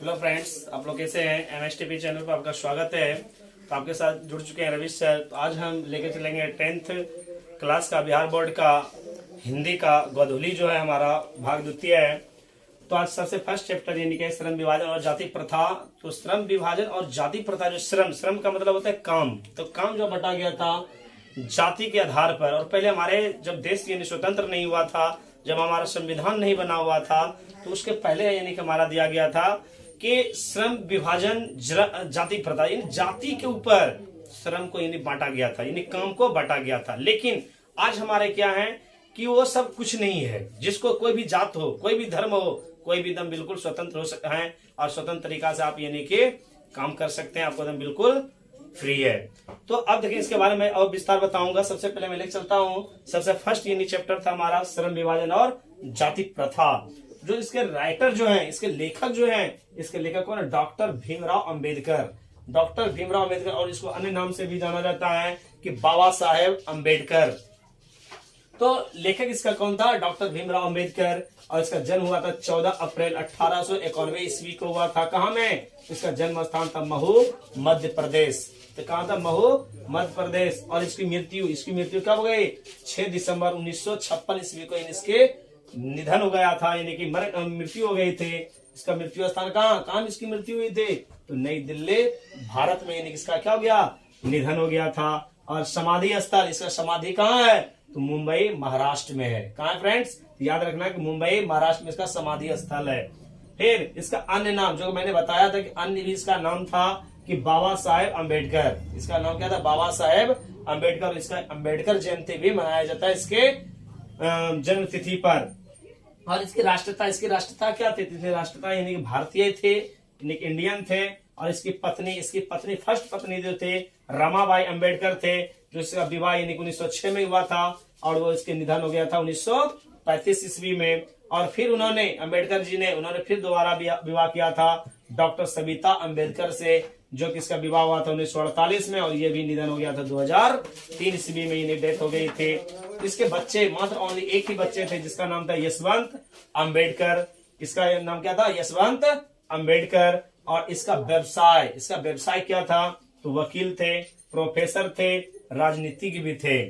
Hello friends, आप लोग कैसे हैं। एमएसटीपी चैनल पर आपका स्वागत है। तो आपके साथ जुड़ चुके हैं रविश सर। तो आज हम लेके चलेंगे 10th क्लास का बिहार बोर्ड का हिंदी का गोधूली जो है हमारा भाग द्वितीय है। तो आज सबसे फर्स्ट चैप्टर यानी कि श्रम विभाजन और जाति प्रथा। तो श्रम विभाजन और जाति प्रथा, जो श्रम का मतलब होता है काम। तो काम जो बटा गया था जाति के आधार पर। और पहले हमारे जब देश यानी स्वतंत्र नहीं हुआ था, जब हमारा संविधान नहीं बना हुआ था, तो उसके पहले यानी कि हमारा दिया गया था कि श्रम विभाजन जाति प्रथा, यानी जाति के ऊपर श्रम को यानी बांटा गया था, यानी काम को बांटा गया था। लेकिन आज हमारे क्या है कि वो सब कुछ नहीं है। जिसको कोई भी जात हो, कोई भी धर्म हो, कोई भी एकदम बिल्कुल स्वतंत्र हो सकता है और स्वतंत्र तरीका से आप यानी कि काम कर सकते हैं। आपको एकदम बिल्कुल फ्री है। तो अब देखिए इसके बारे में और विस्तार बताऊंगा। सबसे पहले मैं लेकर चलता हूं। सबसे फर्स्ट यानी चैप्टर था हमारा श्रम विभाजन और जाति प्रथा। जो इसके राइटर जो हैं, इसके लेखक जो हैं, इसके लेखक कौन है? डॉक्टर भीमराव अंबेडकर। डॉक्टर भीमराव अंबेडकर, और इसको अन्य नाम से भी जाना जाता है कि बाबा साहेब अंबेडकर। तो लेखक इसका कौन था? डॉक्टर भीमराव अंबेडकर। और इसका जन्म हुआ था 14 अप्रैल 1891 ईस्वी को हुआ था। कहां में? इसका जन्म स्थान था महू, मध्य प्रदेश। तो कहां था? महू, मध्य प्रदेश। और इसकी मृत्यु कब हो गई? 6 दिसंबर 1956 ईस्वी को इसके निधन हो गया था, यानी कि मृत्यु हो गई थी। इसका मृत्यु स्थान कहां इसकी मृत्यु हुई थी? तो नई दिल्ली, भारत में, यानी इसका क्या हो गया? निधन हो गया था। और समाधि स्थल, इसका समाधि कहाँ है? तो मुंबई, महाराष्ट्र में है। कहाँ है फ्रेंड्स? याद रखना कि मुंबई, महाराष्ट्र में इसका समाधि स्थल है। फिर इसका अन्य नाम जो मैंने बताया था कि अन्य भी इसका नाम था कि बाबा साहेब अंबेडकर। इसका नाम क्या था? बाबा साहेब अंबेडकर। इसका अंबेडकर जयंती भी मनाया जाता है इसके जन्म तिथि पर। और इसकी राष्ट्रता क्या थी? इसकी राष्ट्रता यानी कि भारतीय थे, यानी कि इंडियन थे। और इसकी पत्नी फर्स्ट पत्नी जो थे रमाबाई अंबेडकर थे, जो इसका विवाह यानी 1906 में हुआ था। और वो इसके निधन हो गया था 1935 ईस्वी में। और फिर अंबेडकर जी ने फिर दोबारा विवाह किया था डॉक्टर सविता अंबेडकर से, जो कि इसका विवाह हुआ था 1948 में। और ये भी निधन हो गया था 2003 ईस्वी में, इन्हें डेथ हो गई थी। इसके बच्चे मात्र ओनली एक ही बच्चे थे, जिसका नाम था यशवंत अंबेडकर। इसका नाम क्या था? यशवंत अंबेडकर। और इसका व्यवसाय क्या था? तो वकील थे, प्रोफेसर थे, राजनीतिज्ञ भी थे।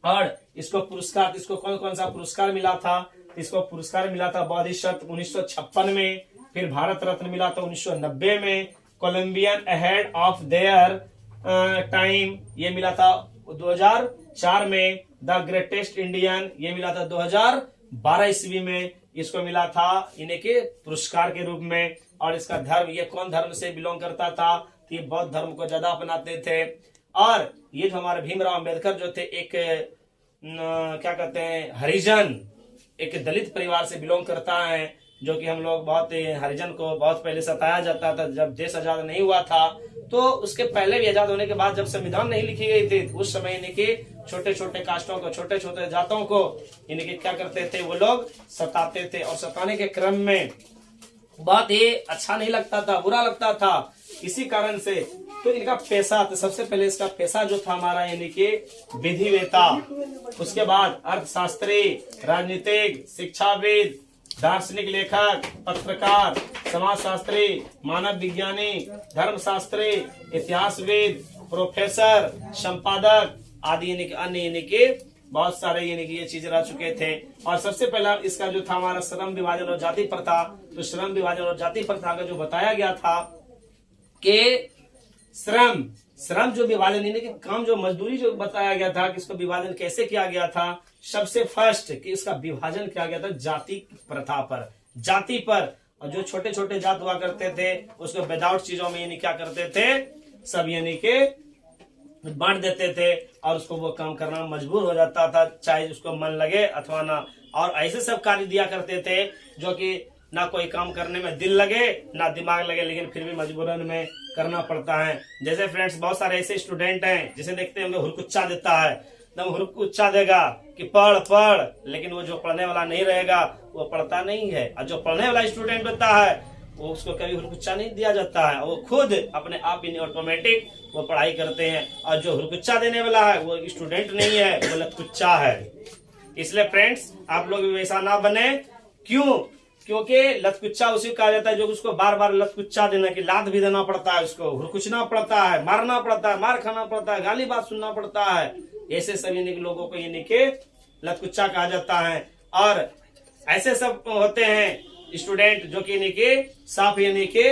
और इसको कौन सा पुरस्कार मिला था? इसको पुरस्कार मिला था बोधिसत्व 1956 में। फिर भारत रत्न मिला था 1990 में। Colombian ahead of their time ये मिला था 2004 में। द ग्रेटेस्ट इंडियन ये मिला था 2012 ईस्वी में। इसको मिला था इन्हें के पुरस्कार के रूप में। और इसका धर्म, ये कौन धर्म से बिलोंग करता था? तो ये बौद्ध धर्म को ज्यादा अपनाते थे। और ये जो हमारे भीमराव अंबेडकर जो थे, एक क्या कहते हैं, हरिजन, एक दलित परिवार से बिलोंग करता है। जो कि हम लोग हरिजन को बहुत पहले सताया जाता था। जब देश आजाद नहीं हुआ था, तो उसके पहले भी आजाद होने के बाद जब संविधान नहीं लिखी गई थी, उस समय यानी कि छोटे छोटे कास्टों को, छोटे छोटे जातों को यानी कि क्या करते थे, वो लोग सताते थे। और सताने के क्रम में बहुत ही अच्छा नहीं लगता था, बुरा लगता था। इसी कारण से तो इनका पेशा, तो सबसे पहले इसका पेशा जो था हमारा यानी कि विधिवेता, उसके बाद अर्थशास्त्री, राजनीतिक, शिक्षाविद, दार्शनिक लेखक, पत्रकार, समाजशास्त्री, मानव विज्ञानी, धर्मशास्त्री, इतिहासविद, प्रोफेसर, संपादक आदि यानी कि अन्य यानी कि बहुत सारे यानी कि ये चीजें रह चुके थे। और सबसे पहला इसका जो था हमारा श्रम विभाजन और जाति प्रथा। तो श्रम विभाजन और जाति प्रथा का जो बताया गया था कि श्रम जो विभाजन यानी कि काम, जो मजदूरी जो बताया गया था कि इसको विभाजन कैसे किया गया था। सबसे फर्स्ट कि इसका विभाजन किया गया था जाति प्रथा पर, जाति पर। और जो छोटे छोटे जात हुआ करते थे उसको विदाउट चीजों में यानी क्या करते थे, सब यानी के बांट देते थे। और उसको वो काम करना मजबूर हो जाता था, चाहे उसको मन लगे अथवा ना। और ऐसे सब कार्य दिया करते थे जो कि ना कोई काम करने में दिल लगे, ना दिमाग लगे, लेकिन फिर भी मजबूरन में करना पड़ता है। जैसे फ्रेंड्स बहुत सारे ऐसे स्टूडेंट हैं जिसे देखते हैं हुरकुच्चा देता है, एकदम हुरकुच्चा देगा कि पढ़, लेकिन वो जो पढ़ने वाला नहीं रहेगा वो पढ़ता नहीं है। और जो पढ़ने वाला स्टूडेंट होता है वो उसको कभी हुरकुच्चा नहीं दिया जाता है, वो खुद अपने आप ही ऑटोमेटिक वो पढ़ाई करते हैं। और जो हुरकुच्चा देने वाला है वो स्टूडेंट नहीं है, वो लतकुच्चा है। इसलिए फ्रेंड्स आप लोग भी वैसा ना बने। क्यों? क्योंकि लतकुच्चा उसी को कहा जाता है जो उसको बार बार लतकुच्चा देना, कि लात भी देना पड़ता है, उसको हुरकुचना पड़ता है, मारना पड़ता है, मार खाना पड़ता है, गाली बात सुनना पड़ता है। ऐसे सब यानी कि लोगों को यानी कि लतकुच्चा कहा जाता है। और ऐसे सब होते हैं स्टूडेंट जो कि यानी कि साफ यानी कि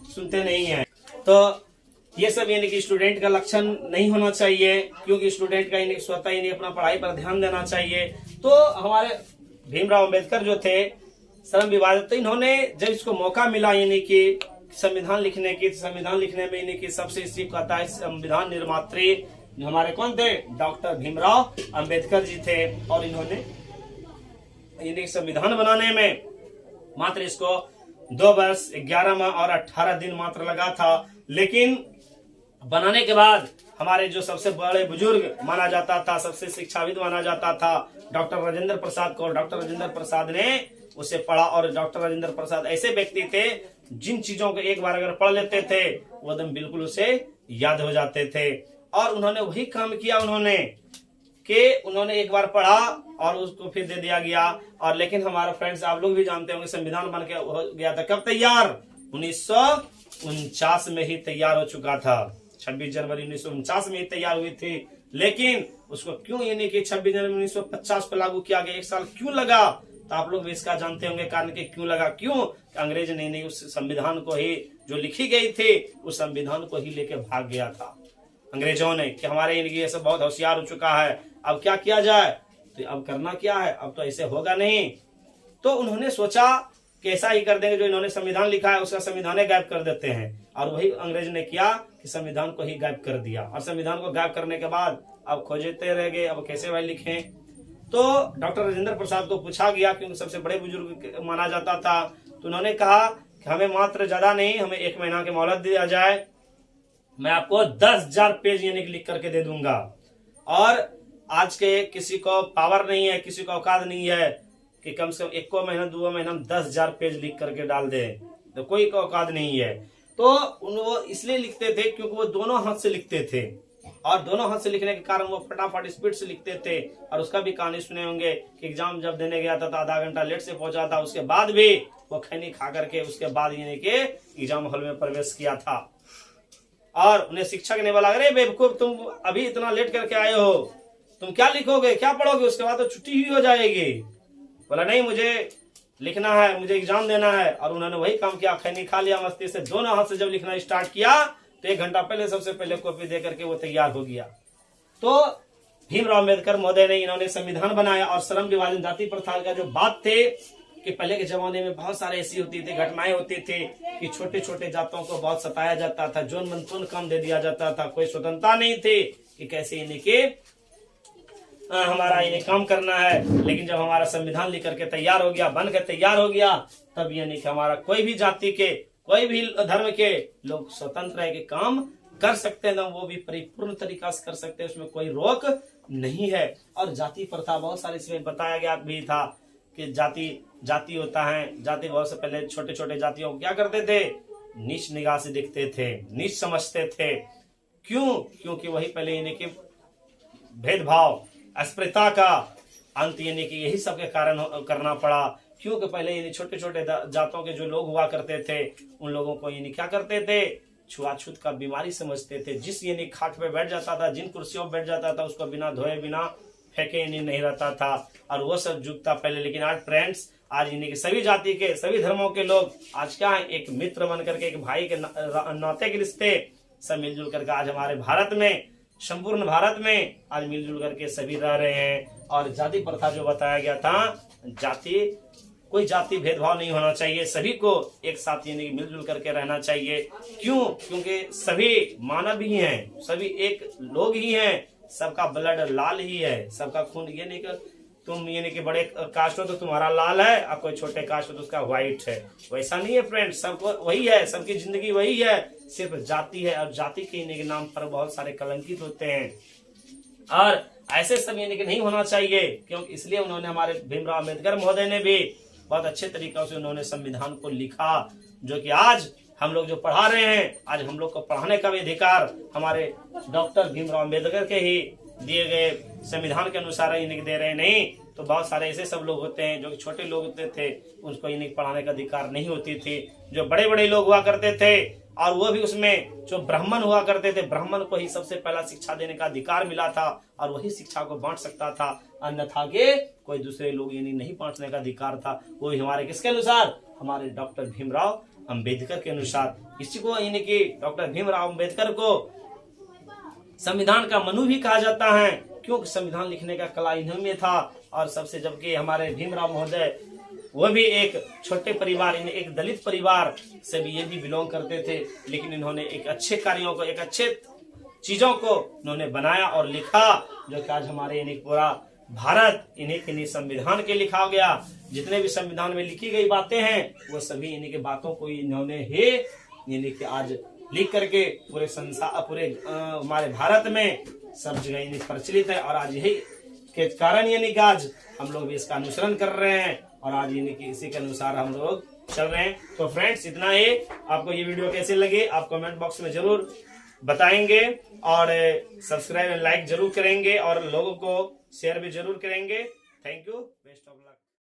सुनते नहीं है। तो ये सब यानी कि स्टूडेंट का लक्षण नहीं होना चाहिए, क्योंकि स्टूडेंट का यानी स्वतः यानी अपना पढ़ाई पर ध्यान देना चाहिए। तो हमारे भीमराव अंबेडकर जो थे श्रम विभाजक, तो इन्होंने जब इसको मौका मिला यानी कि संविधान लिखने की, संविधान लिखने में यानी कि सबसे इसी को आता है संविधान निर्मात्री हमारे कौन थे, डॉक्टर भीमराव अंबेडकर जी थे। और इन्होंने यानी संविधान बनाने में मात्र इसको 2 वर्ष 11 माह और 18 दिन मात्र लगा था। लेकिन बनाने के बाद हमारे जो सबसे बड़े बुजुर्ग माना जाता था, सबसे शिक्षाविद माना जाता था डॉक्टर राजेंद्र प्रसाद को, डॉक्टर राजेंद्र प्रसाद ने उसे पढ़ा। और डॉक्टर राजेंद्र प्रसाद ऐसे व्यक्ति थे जिन चीजों को एक बार अगर पढ़ लेते थे वो एकदम बिल्कुल उसे याद हो जाते थे। और उन्होंने वही काम किया उन्होंने एक बार पढ़ा और उसको फिर दे दिया गया। और लेकिन हमारा फ्रेंड्स आप लोग भी जानते होंगे संविधान बन के हो गया था कब तैयार, 1949 में ही तैयार हो चुका था। 26 जनवरी 1949 में ही तैयार हुई थी। लेकिन उसको क्यों यानी कि 26 जनवरी 1950 को लागू किया गया, 1 साल क्यों लगा, तो आप लोग भी इसका जानते होंगे कारण कि क्यों लगा। क्यों, अंग्रेज ने उस संविधान को ही जो लिखी गई थी उस संविधान को ही लेके भाग गया था अंग्रेजों ने, कि हमारे ये सब बहुत होशियार हो चुका है, अब क्या किया जाए, तो अब करना क्या है, अब तो ऐसे होगा नहीं। तो उन्होंने सोचा कि ऐसा ही कर देंगे, जो इन्होंने संविधान लिखा है उसका संविधान गायब कर देते हैं। और वही अंग्रेज ने किया कि संविधान को ही गायब कर दिया। और संविधान को गायब करने के बाद अब खोजते रह गए अब कैसे भाई लिखें। तो डॉक्टर राजेंद्र प्रसाद को पूछा गया, क्योंकि सबसे बड़े बुजुर्ग माना जाता था। तो उन्होंने कहा कि हमें मात्र ज्यादा नहीं, हमें 1 महीना की मोहलत दिया जाए, मैं आपको 10,000 पेज यानी लिख करके दे दूंगा। और आज के किसी को पावर नहीं है, किसी को औकात नहीं है कि कम से कम 1 महीना 2 महीना में 10,000 पेज लिख करके डाल दे, तो कोई का औकात नहीं है। तो वो इसलिए लिखते थे क्योंकि वो दोनों हाथ से लिखते थे, और दोनों हाथ से लिखने के कारण वो फटाफट स्पीड से लिखते थे। और उसका भी कहानी सुने होंगे कि एग्जाम जब देने गया था तो आधा घंटा लेट से पहुंचा था, उसके बाद भी वो खैनी खा करके उसके बाद यानी कि एग्जाम हॉल में प्रवेश किया था। और उन्हें शिक्षक ने बोला, अरे बेवकूफ तुम अभी इतना लेट करके आए हो, तुम क्या लिखोगे, क्या पढ़ोगे, उसके बाद तो छुट्टी ही हो जाएगी। बोला नहीं, मुझे लिखना है, मुझे एग्जाम देना है। और उन्होंने वही काम किया, खैनी खा लिया मस्ती से, दोनों हाथ से जब लिखना स्टार्ट किया तो 1 घंटा पहले सबसे पहले कॉपी दे करके वो तैयार हो गया। तो भीमराव अम्बेडकर महोदय ने इन्होंने संविधान बनाया। और श्रम विभाजन जाति प्रथा का जो बात थे कि पहले के जमाने में बहुत सारे ऐसी होती थी, घटनाएं होती थी कि छोटे छोटे जातों को बहुत सताया जाता था, जोन मन तोन काम दे दिया जाता था, कोई स्वतंत्रता नहीं थी कि कैसे यानी कि हमारा ये काम करना है। लेकिन जब हमारा संविधान लिख करके तैयार हो गया, बन के तैयार हो गया, तब यानी कि हमारा कोई भी जाति के, कोई भी धर्म के लोग स्वतंत्र है कि काम कर सकते हैं, वो भी परिपूर्ण तरीका से कर सकते हैं, उसमें कोई रोक नहीं है। और जाति प्रथा बहुत सारे इसमें बताया गया भी था कि जाति होता है, जाति बहुत से पहले छोटे छोटे जातियों को क्या करते थे, नीच निगाह से देखते थे, नीच समझते थे। क्यों, क्योंकि वही पहले यानी कि भेदभाव अस्पृश्यता का अंत यानी कि यही सबके कारण करना पड़ा। क्योंकि पहले यानी छोटे छोटे जातों के जो लोग हुआ करते थे उन लोगों को यानी क्या करते थे, छुआछूत का बीमारी समझते थे। जिस यानी खाट पे बैठ जाता था, जिन कुर्सियों पे बैठ जाता था, उसको बिना धोए बिना फेंके यानी नहीं रहता था। और वो सब जुग था पहले। लेकिन आज फ्रेंड्स, आज यानी कि सभी जाति के, सभी धर्मों के लोग आज क्या है, एक मित्र बन करके, एक भाई के नाते के रिश्ते सब मिलजुल करके आज हमारे भारत में, संपूर्ण भारत में आज मिलजुल करके सभी रह रहे हैं। और जाति प्रथा जो बताया गया था, कोई जाति भेदभाव नहीं होना चाहिए, सभी को एक साथ यानी मिलजुल करके रहना चाहिए। क्यों, क्योंकि सभी मानव ही हैं, सभी एक लोग ही हैं, सबका ब्लड लाल ही है, सबका खून। ये नहीं कि तुम यानी कि बड़े कास्ट हो तो तुम्हारा लाल है और कोई छोटे कास्ट हो तो उसका व्हाइट है, वैसा नहीं है फ्रेंड। सबको वही है, सबकी जिंदगी वही है, सिर्फ जाति है। और जाति के नाम पर बहुत सारे कलंकित होते हैं, और ऐसे सब यानी कि नहीं होना चाहिए। क्योंकि इसलिए उन्होंने, हमारे भीमराव अम्बेडकर महोदय ने भी बहुत अच्छे तरीके से उन्होंने संविधान को लिखा, जो कि आज हम लोग जो पढ़ा रहे हैं, आज हम लोग को पढ़ाने का भी अधिकार हमारे डॉक्टर भीमराव अम्बेडकर के ही दिए गए संविधान के अनुसार इन्हें दे रहे, नहीं तो बहुत सारे ऐसे सब लोग होते हैं जो छोटे लोग होते थे, उनको इन्हें पढ़ाने का अधिकार नहीं होती थी। जो बड़े बड़े लोग हुआ करते थे और वो भी उसमें जो ब्राह्मण हुआ करते थे, ब्राह्मण को ही सबसे पहला शिक्षा देने का अधिकार मिला था और वही शिक्षा को बांट सकता था, अन्यथा के कोई दूसरे लोग यानी नहीं बांटने का अधिकार था। वो हमारे किसके अनुसार? हमारे डॉक्टर भीमराव अंबेडकर के अनुसार। इसी को यानी कि डॉक्टर भीमराव अंबेडकर को संविधान का मनु भी कहा जाता है, क्योंकि संविधान लिखने का कला इन्हीं में था। और सबसे जबकि हमारे भीमराव महोदय वो भी एक छोटे परिवार, एक दलित परिवार से भी ये भी बिलोंग करते थे, लेकिन इन्होंने एक अच्छे कार्यों को, एक अच्छे चीजों को इन्होंने बनाया और लिखा, जो कि आज हमारे यानी पूरा भारत इन्हीं संविधान के लिखा गया। जितने भी संविधान में लिखी गई बातें हैं वो सभी इन्हीं के बातों को इन्होंने ही यानी कि आज लिख करके पूरे संसार, पूरे हमारे भारत में सब जगह प्रचलित है। और आज यही के कारण यानी कि आज हम लोग भी इसका अनुसरण कर रहे हैं और आज यानी कि इसी के अनुसार हम लोग चल रहे हैं। तो फ्रेंड्स, इतना ही। आपको ये वीडियो कैसे लगे आप कमेंट बॉक्स में जरूर बताएंगे और सब्सक्राइब एंड लाइक जरूर करेंगे और लोगों को शेयर भी जरूर करेंगे। Thank you, best of luck.